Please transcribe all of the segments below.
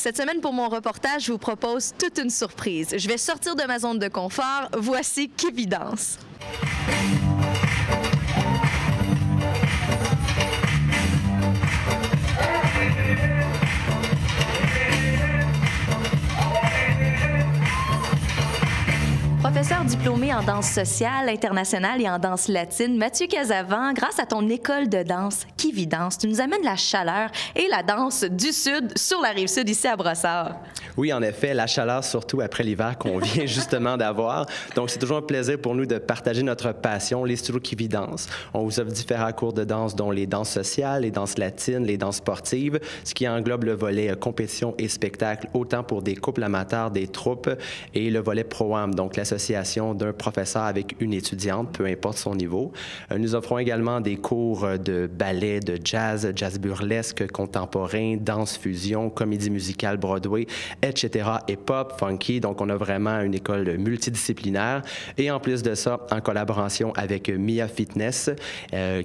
Cette semaine, pour mon reportage, je vous propose toute une surprise. Je vais sortir de ma zone de confort. Voici Kévidance. Professeur diplômé en danse sociale, internationale et en danse latine, Mathieu Casavant, grâce à ton école de danse Kévidance, tu nous amènes la chaleur et la danse du Sud sur la Rive-Sud, ici à Brossard. Oui, en effet, la chaleur, surtout après l'hiver qu'on vient justement d'avoir. Donc, c'est toujours un plaisir pour nous de partager notre passion, les studios Kévidance. On vous offre différents cours de danse, dont les danses sociales, les danses latines, les danses sportives, ce qui englobe le volet compétition et spectacle, autant pour des couples amateurs, des troupes, et le volet pro-am, donc l'association d'un professeur avec une étudiante, peu importe son niveau. Nous offrons également des cours de ballet, de jazz, jazz burlesque, contemporain, danse fusion, comédie musicale Broadway, etc. et pop, funky. Donc, on a vraiment une école multidisciplinaire. Et en plus de ça, en collaboration avec Mia Fitness,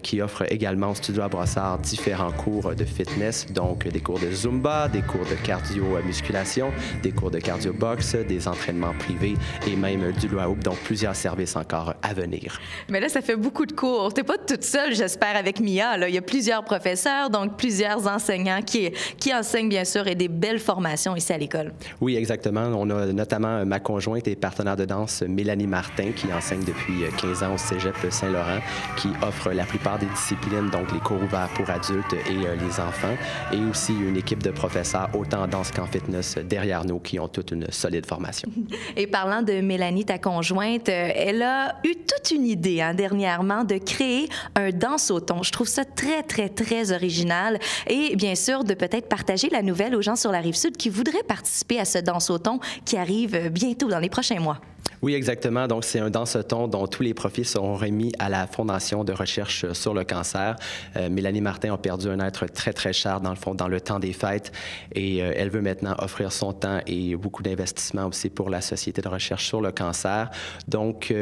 qui offre également au studio à Brossard différents cours de fitness, donc des cours de Zumba, des cours de cardio-musculation, des cours de cardio-box, des entraînements privés et même du hula hoop, donc plusieurs services encore à venir. Mais là, ça fait beaucoup de cours. Tu n'es pas toute seule, j'espère, avec Mia. Là. Il y a plusieurs professeurs, donc plusieurs enseignants qui enseignent, bien sûr, et des belles formations ici à l'école. Oui, exactement. On a notamment ma conjointe et partenaire de danse, Mélanie Martin, qui enseigne depuis 15 ans au Cégep Saint-Laurent, qui offre la plupart des disciplines, donc les cours ouverts pour adultes et les enfants, et aussi une équipe de professeurs, autant en danse qu'en fitness, derrière nous, qui ont toute une solide formation. Et parlant de Mélanie, ta conjointe, elle a eu toute une idée dernièrement de créer un danse-au-ton. Je trouve ça très, très, très original. Et bien sûr, de peut-être partager la nouvelle aux gens sur la Rive-Sud qui voudraient participer à ce danse-au-ton qui arrive bientôt dans les prochains mois. Oui, exactement. Donc, c'est un danse-ton dont tous les profits seront remis à la Fondation de recherche sur le cancer. Mélanie Martin a perdu un être très, très cher, dans le fond, dans le temps des fêtes. Et elle veut maintenant offrir son temps et beaucoup d'investissement aussi pour la Société de recherche sur le cancer. Donc,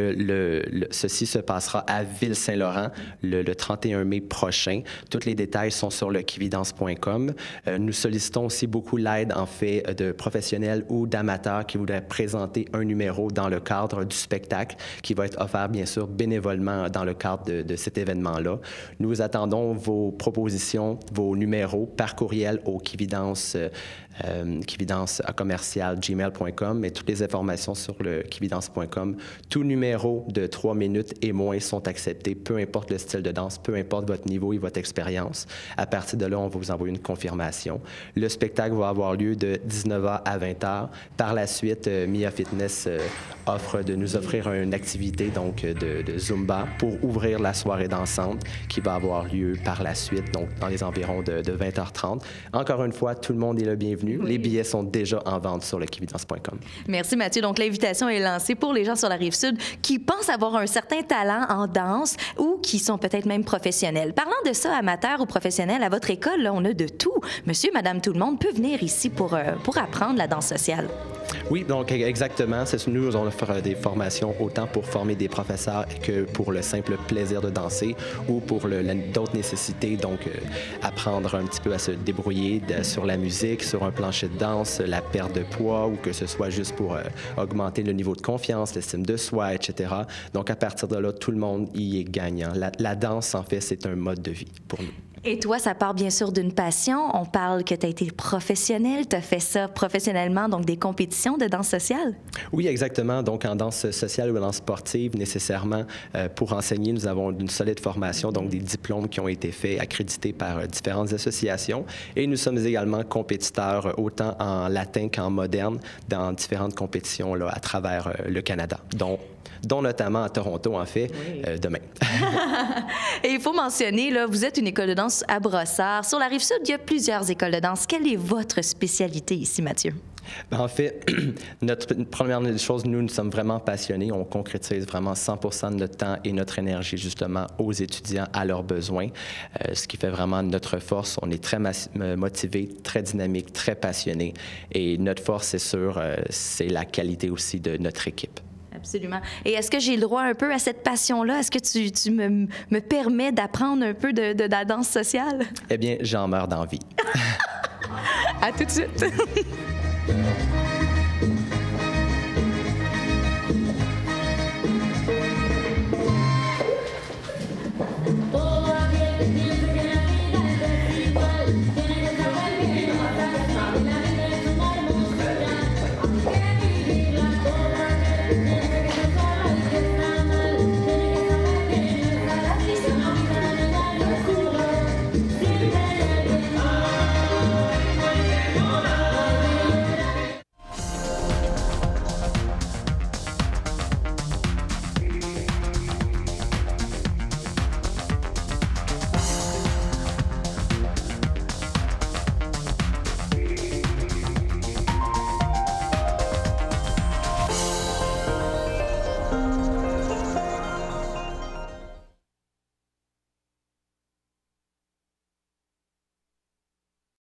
ceci se passera à Ville-Saint-Laurent le 31 mai prochain. Tous les détails sont sur le kévidance.com. Nous sollicitons aussi beaucoup l'aide, en fait, de professionnels ou d'amateurs qui voudraient présenter un numéro dans le cadre du spectacle qui va être offert, bien sûr, bénévolement dans le cadre de cet événement-là. Nous attendons vos propositions, vos numéros par courriel au kévidance@gmail.com et toutes les informations sur le kévidance.com. Tout numéro de 3 minutes et moins sont acceptés, peu importe le style de danse, peu importe votre niveau et votre expérience. À partir de là, on va vous envoyer une confirmation. Le spectacle va avoir lieu de 19h à 20h. Par la suite, Mia Fitness offre de nous offrir une activité donc de Zumba pour ouvrir la soirée dansante qui va avoir lieu par la suite, donc dans les environs de 20h30. Encore une fois, tout le monde est le bienvenu. Oui. Les billets sont déjà en vente sur le kévidance.com. Merci Mathieu. Donc l'invitation est lancée pour les gens sur la Rive-Sud qui pensent avoir un certain talent en danse ou qui sont peut-être même professionnels. Parlant de ça, amateurs ou professionnels, à votre école, là, on a de tout. Monsieur, madame, tout le monde peut venir ici pour apprendre la danse sociale. Oui, donc exactement. Nous, on offre des formations autant pour former des professeurs que pour le simple plaisir de danser ou pour d'autres nécessités, donc apprendre un petit peu à se débrouiller sur la musique, sur un plancher de danse, la perte de poids ou que ce soit juste pour augmenter le niveau de confiance, l'estime de soi, etc. Donc, à partir de là, tout le monde y est gagnant. La danse, en fait, c'est un mode de vie pour nous. Et toi, ça part bien sûr d'une passion. On parle que tu as été professionnel, tu as fait ça professionnellement, donc des compétitions de danse sociale? Oui, exactement. Donc, en danse sociale ou en danse sportive, nécessairement, pour enseigner, nous avons une solide formation, donc des diplômes qui ont été faits, accrédités par différentes associations. Et nous sommes également compétiteurs, autant en latin qu'en moderne, dans différentes compétitions là, à travers le Canada, dont notamment à Toronto, en fait, oui. Demain. Et il faut mentionner, là, vous êtes une école de danse à Brossard. Sur la Rive-Sud, il y a plusieurs écoles de danse. Quelle est votre spécialité ici, Mathieu? En fait, notre première chose, nous sommes vraiment passionnés. On concrétise vraiment 100% de notre temps et notre énergie, justement, aux étudiants, à leurs besoins, ce qui fait vraiment notre force. On est très motivés, très dynamiques, très passionnés. Et notre force, c'est sûr, c'est la qualité aussi de notre équipe. Absolument. Et est-ce que j'ai le droit un peu à cette passion-là? Est-ce que tu me permets d'apprendre un peu de la danse sociale? Eh bien, j'en meurs d'envie. À tout de suite.